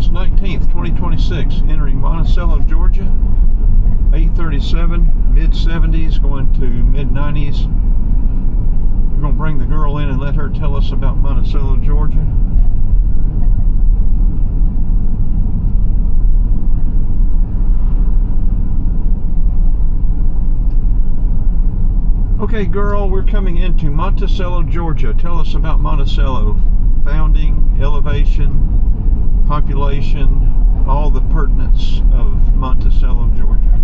August 19th, 2026, entering Monticello, Georgia. 8:37, mid-70s, going to mid-90s. We're going to bring the girl in and let her tell us about Monticello, Georgia. Okay, girl, we're coming into Monticello, Georgia. Tell us about Monticello. Founding, elevation, population, all the pertinence of Monticello, Georgia.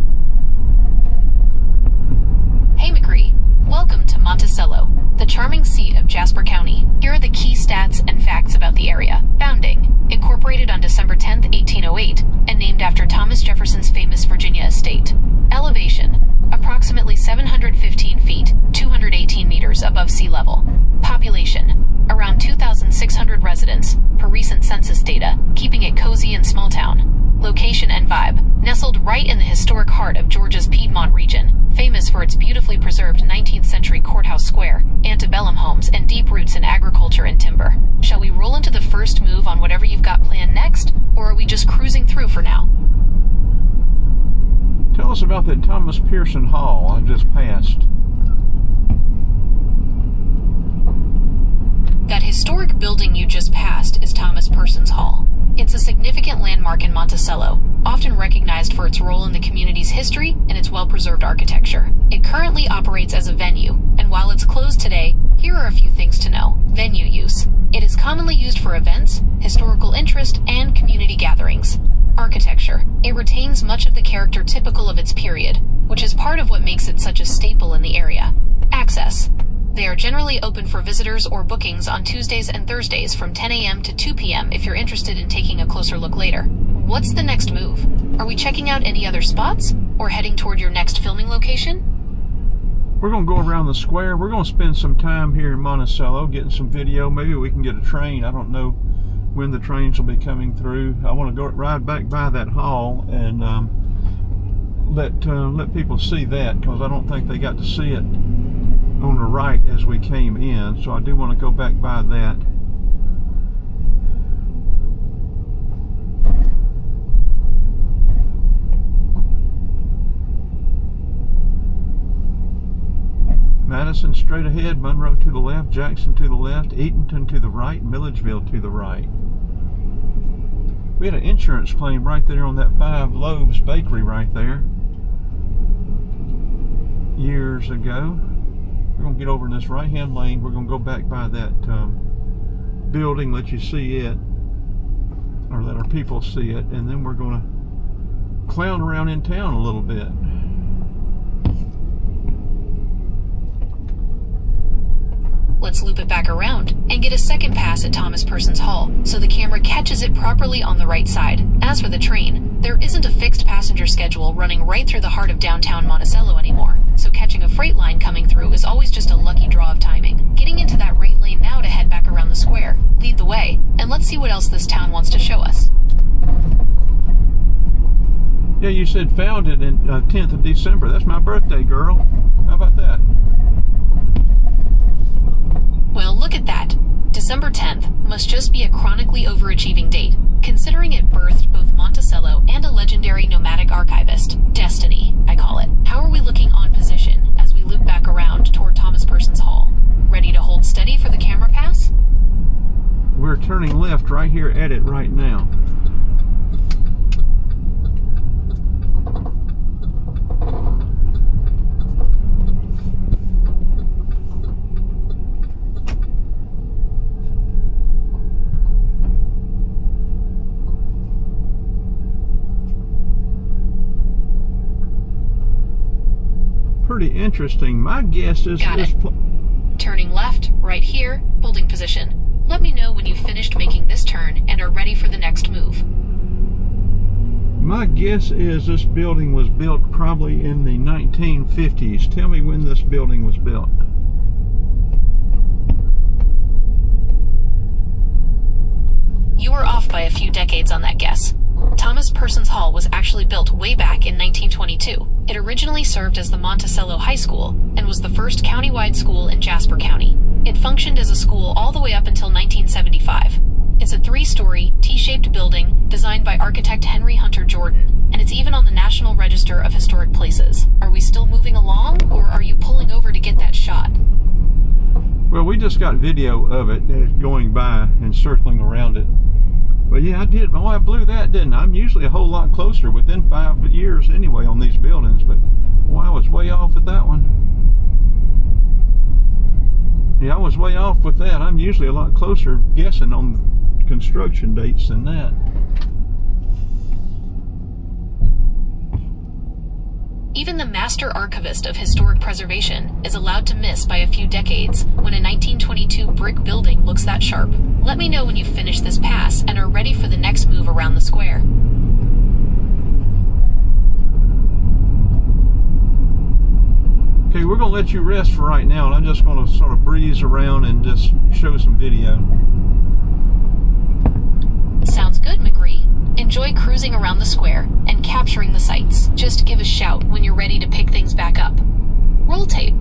Hey McCree, welcome to Monticello, the charming seat of Jasper County. Here are the key stats and facts about the area. Founding, incorporated on December 10th, 1808, and named after Thomas Jefferson's famous Virginia estate. Elevation, approximately 715 feet, 218 meters above sea level. Population, around 2,600 residents, per recent census data, keeping it cozy and small town. Location and vibe, nestled right in the historic heart of Georgia's Piedmont region, famous for its beautifully preserved 19th century courthouse square, antebellum homes, and deep roots in agriculture and timber. Shall we roll into the first move on whatever you've got planned next, or are we just cruising through for now? Tell us about that Thomas Pearson Hall I just passed. That historic building you just passed is Thomas Pearson's Hall. It's a significant landmark in Monticello, often recognized for its role in the community's history and its well-preserved architecture. It currently operates as a venue, and while it's closed today, here are a few things to know. Venue use. It is commonly used for events, historical interest, and community gatherings. Architecture. It retains much of the character typical of its period, which is part of what makes it such a staple in the area. Access. They are generally open for visitors or bookings on Tuesdays and Thursdays from 10 a.m. to 2 p.m. if you're interested in taking a closer look later. What's the next move? Are we checking out any other spots, or heading toward your next filming location? We're going to go around the square. We're going to spend some time here in Monticello getting some video. Maybe we can get a train. I don't know when the trains will be coming through. I want to go ride back by that hall and let people see that, because I don't think they got to see it on the right as we came in, so I do want to go back by that. Madison straight ahead, Monroe to the left, Jackson to the left, Eatonton to the right, Milledgeville to the right. We had an insurance claim right there on that Five Loaves Bakery right there years ago. We're going to get over in this right-hand lane. We're going to go back by that building, let you see it, or let our people see it, and then we're going to clown around in town a little bit. Let's loop it back around and get a second pass at Thomas Pearson's Hall so the camera catches it properly on the right side. As for the train, there isn't a fixed passenger schedule running right through the heart of downtown Monticello anymore, so catching a freight line coming through is always just a lucky draw of timing. Getting into that right lane now to head back around the square. Lead the way, and let's see what else this town wants to show us. Yeah, you said founded in 10th of December. That's my birthday, girl. How about that? Well, look at that. December 10th must just be a chronically overachieving date, considering it birthed both Monticello and a legendary nomadic archivist. Destiny, I call it. How are we looking on position as we loop back around toward Thomas Pearson's Hall? Ready to hold steady for the camera pass? We're turning left right here at it right now. Pretty interesting. My guess is Got it. Turning left, right here, holding position. Let me know when you've finished making this turn and are ready for the next move. My guess is this building was built probably in the 1950s. Tell me when this building was built. You were off by a few decades on that guess. Thomas Pearson's Hall was actually built way back in 1922. It originally served as the Monticello High School and was the first countywide school in Jasper County. It functioned as a school all the way up until 1975. It's a 3-story, T-shaped building designed by architect Henry Hunter Jordan, and it's even on the National Register of Historic Places. Are we still moving along, or are you pulling over to get that shot? Well, we just got video of it going by and circling around it. But yeah, I did. Oh, I blew that, didn't I? I'm usually a whole lot closer, within 5 years anyway, on these buildings. But, well, I was way off at that one. Yeah, I was way off with that. I'm usually a lot closer guessing on construction dates than that. Even the master archivist of historic preservation is allowed to miss by a few decades when a 1922 brick building looks that sharp. Let me know when you've finished this pass and are ready for the next move around the square. Okay, we're going to let you rest for right now, and I'm just going to sort of breeze around and just show some video. Sounds good, McGree. Enjoy cruising around the square and capturing the sights. Just give a shout when you're ready to pick things back up. Roll tape.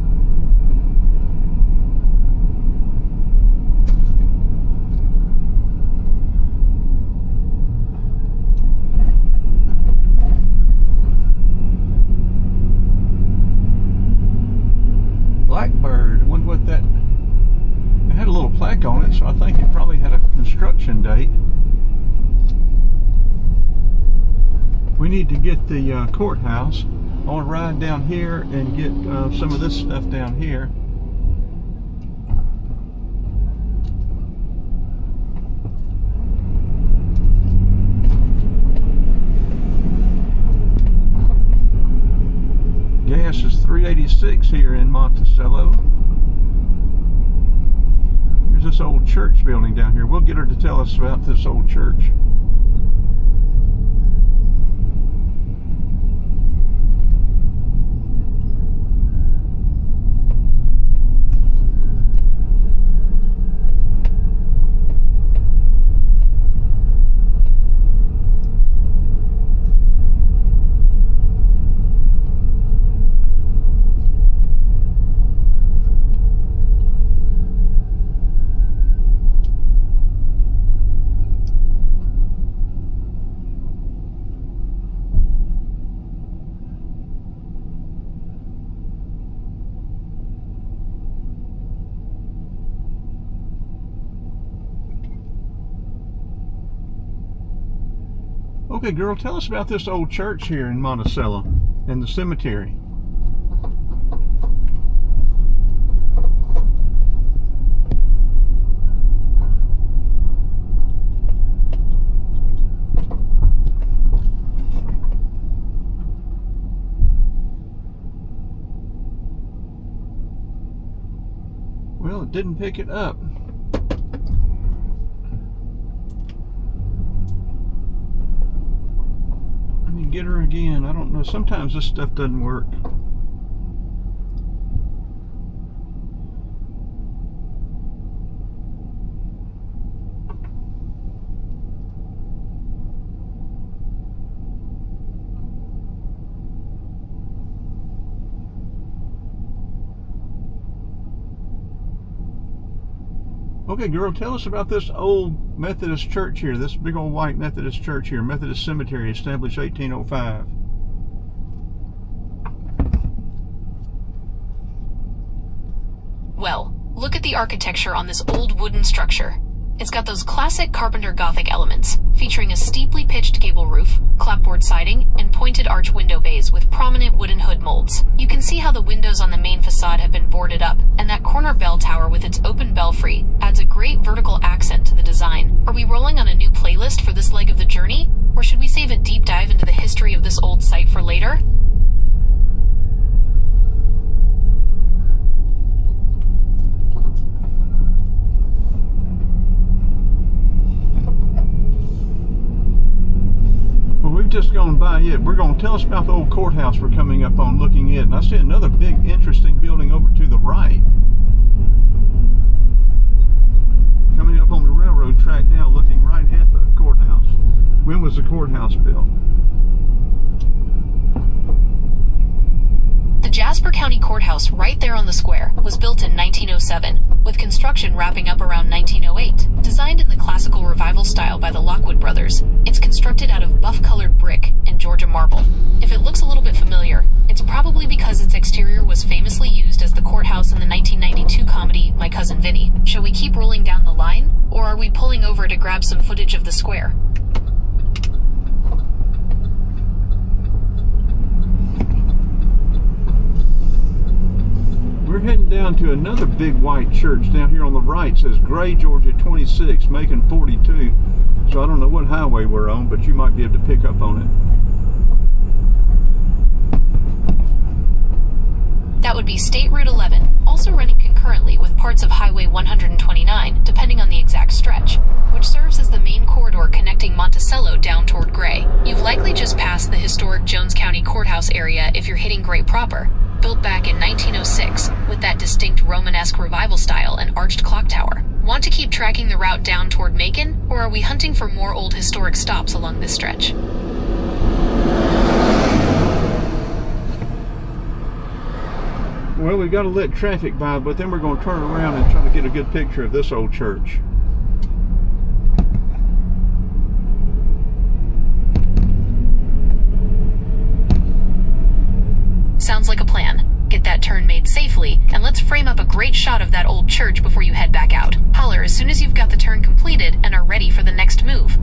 Blackbird. I wonder what that... It had a little plaque on it, so I think it probably had a construction date. We need to get the courthouse. I want to ride down here and get some of this stuff down here. Gas is $3.86 here in Monticello. Here's this old church building down here. We'll get her to tell us about this old church. Okay, girl, tell us about this old church here in Monticello and the cemetery. Well, it didn't pick it up. Get her again. I don't know. Sometimes this stuff doesn't work. Okay, girl, tell us about this old Methodist church here, this big old white Methodist church here, Methodist Cemetery, established 1805. Well, look at the architecture on this old wooden structure. It's got those classic Carpenter Gothic elements, featuring a steeply pitched gable roof, clapboard siding, and pointed arch window bays with prominent wooden hood molds. You can see how the windows on the main facade have been boarded up, and that corner bell tower with its open belfry adds a great vertical accent to the design. Are we rolling on a new playlist for this leg of the journey, or should we save a deep dive into the history of this old site for later? We've just gone by it. We're going to tell us about the old courthouse we're coming up on, looking at. And I see another big, interesting building over to the right. Coming up on the railroad track now, looking right at the courthouse. When was the courthouse built? The Jasper County Courthouse, right there on the square, was built in 1907, with construction wrapping up around 1908. Designed in the classical revival style by the Lockwood brothers, it's constructed out of buff-colored brick and Georgia marble. If it looks a little bit familiar, it's probably because its exterior was famously used as the courthouse in the 1992 comedy My Cousin Vinny. Shall we keep rolling down the line, or are we pulling over to grab some footage of the square? We're heading down to another big white church down here on the right. It says Gray, Georgia 26, Macon 42. So I don't know what highway we're on, but you might be able to pick up on it. That would be State Route 11, also running concurrently with parts of Highway 129, depending on the exact stretch, which serves as the main corridor connecting Monticello down toward Gray. You've likely just passed the historic Jones County Courthouse area if you're hitting Gray proper. Built back in 1906, with that distinct Romanesque revival style and arched clock tower. Want to keep tracking the route down toward Macon, or are we hunting for more old historic stops along this stretch? Well, we've got to let traffic by, but then we're going to turn around and try to get a good picture of this old church. Sounds like a plan. Get that turn made safely, and let's frame up a great shot of that old church before you head back out. Holler as soon as you've got the turn completed and are ready for the next move.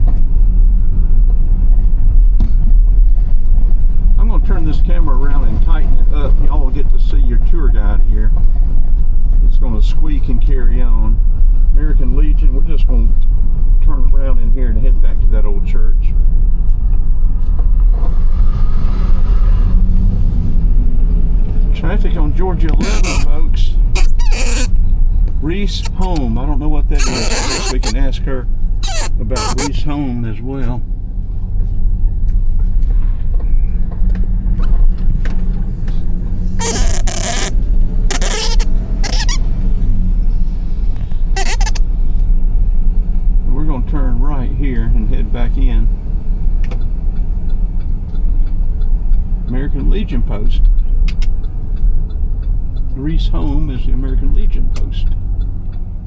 I'm going to turn this camera around and tighten it up. Y'all will get to see your tour guide here. It's going to squeak and carry on. American Legion, we're just going to turn around in here and head back to that old church. Traffic on Georgia 11, folks. Reese Home. I don't know what that is. I guess we can ask her about Reese Home as well. We're going to turn right here and head back in. American Legion post. Reese Home is the American Legion post.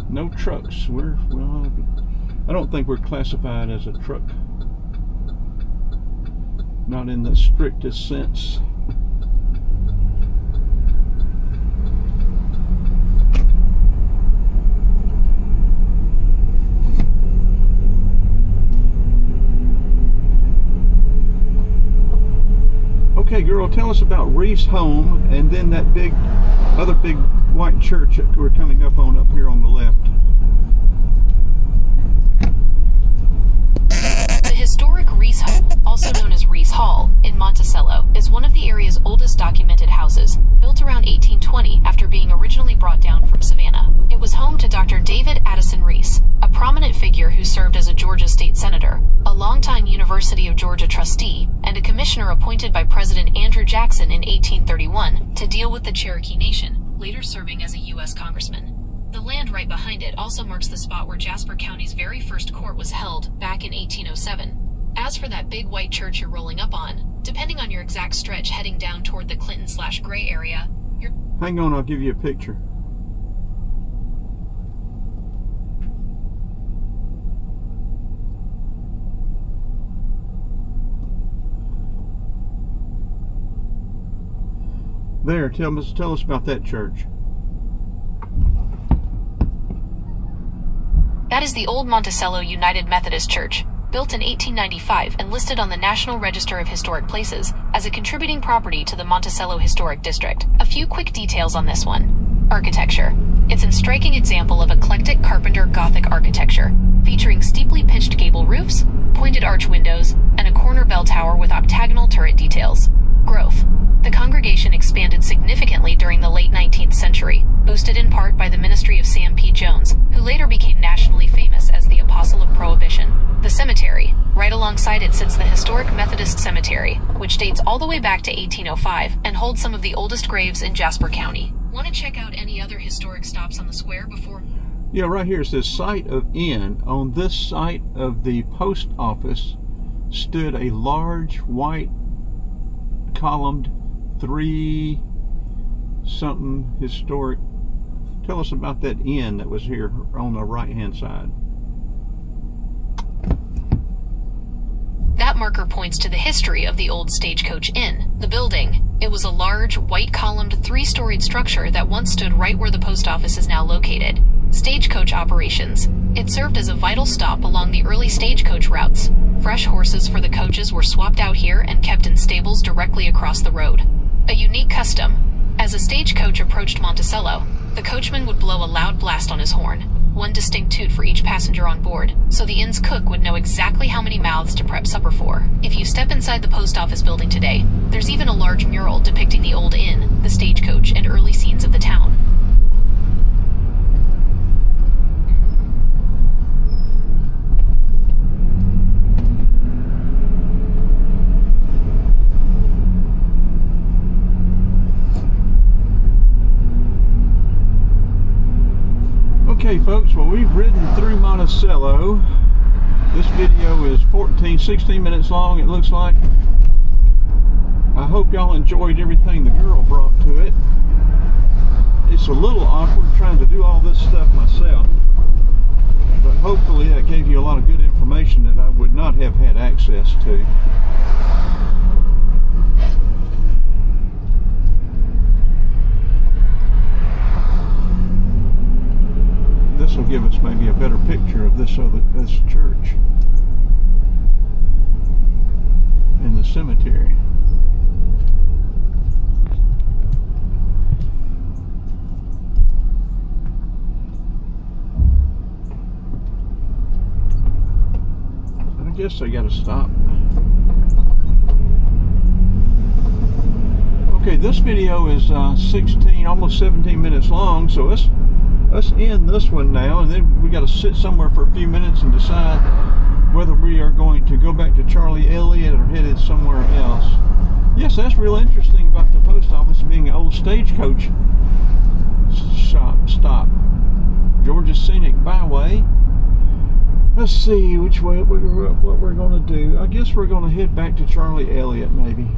No trucks. Well, I don't think we're classified as a truck. Not in the strictest sense. Okay, girl, tell us about Reese Home and then that other big white church that we're coming up here on the left. The historic Reese Home, also known as Reese Hall, in Monticello, is one of the area's oldest documented houses, built around 1820 after being originally brought down from Savannah. It was home to Dr. David Addison Reese, a prominent figure who served as a Georgia state senator, a longtime University of Georgia trustee, and a commissioner appointed by President Andrew Jackson in 1831 to deal with the Cherokee Nation, later serving as a U.S. congressman. The land right behind it also marks the spot where Jasper County's very first court was held back in 1807. As for that big white church you're rolling up on, depending on your exact stretch heading down toward the Clinton/Gray area, you're... Hang on, I'll give you a picture. There, tell us about that church. That is the old Monticello United Methodist Church, built in 1895 and listed on the National Register of Historic Places as a contributing property to the Monticello Historic District. A few quick details on this one. Architecture. It's a striking example of eclectic Carpenter Gothic architecture, featuring steeply pitched gable roofs, pointed arch windows, and a corner bell tower with octagonal turret details. Growth. The congregation expanded significantly during the late 19th century, boosted in part by the ministry of Sam P. Jones, who later became nationally famous as the Apostle of Prohibition. The cemetery. Right alongside it sits the historic Methodist Cemetery, which dates all the way back to 1805 and holds some of the oldest graves in Jasper County. Want to check out any other historic stops on the square before... Yeah, right here it says site of inn. On this site of the post office stood a large white columned 3-something historic Tell us about that inn that was here on the right-hand side. That marker points to the history of the old Stagecoach Inn, the building. It was a large, white-columned, 3-storied structure that once stood right where the post office is now located. Stagecoach operations. It served as a vital stop along the early stagecoach routes. Fresh horses for the coaches were swapped out here and kept in stables directly across the road. A unique custom. As a stagecoach approached Monticello, the coachman would blow a loud blast on his horn, one distinct toot for each passenger on board, so the inn's cook would know exactly how many mouths to prep supper for. If you step inside the post office building today, there's even a large mural depicting the old inn, the stagecoach, and early scenes of the town. Okay folks, well, we've ridden through Monticello. This video is 16 minutes long, it looks like. I hope y'all enjoyed everything the girl brought to it. It's a little awkward trying to do all this stuff myself, but hopefully that gave you a lot of good information that I would not have had access to. This will give us maybe a better picture of this church and the cemetery. I guess I gotta stop. Okay, this video is 16, almost 17 minutes long, so let's end this one now, and then we got to sit somewhere for a few minutes and decide whether we are going to go back to Charlie Elliott or headed somewhere else. Yes, that's real interesting about the post office being an old stagecoach stop. Georgia Scenic Byway. Let's see which way, what we're going to do. I guess we're going to head back to Charlie Elliott maybe.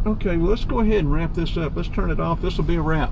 Okay, well, let's go ahead and wrap this up. Let's turn it off. This will be a wrap.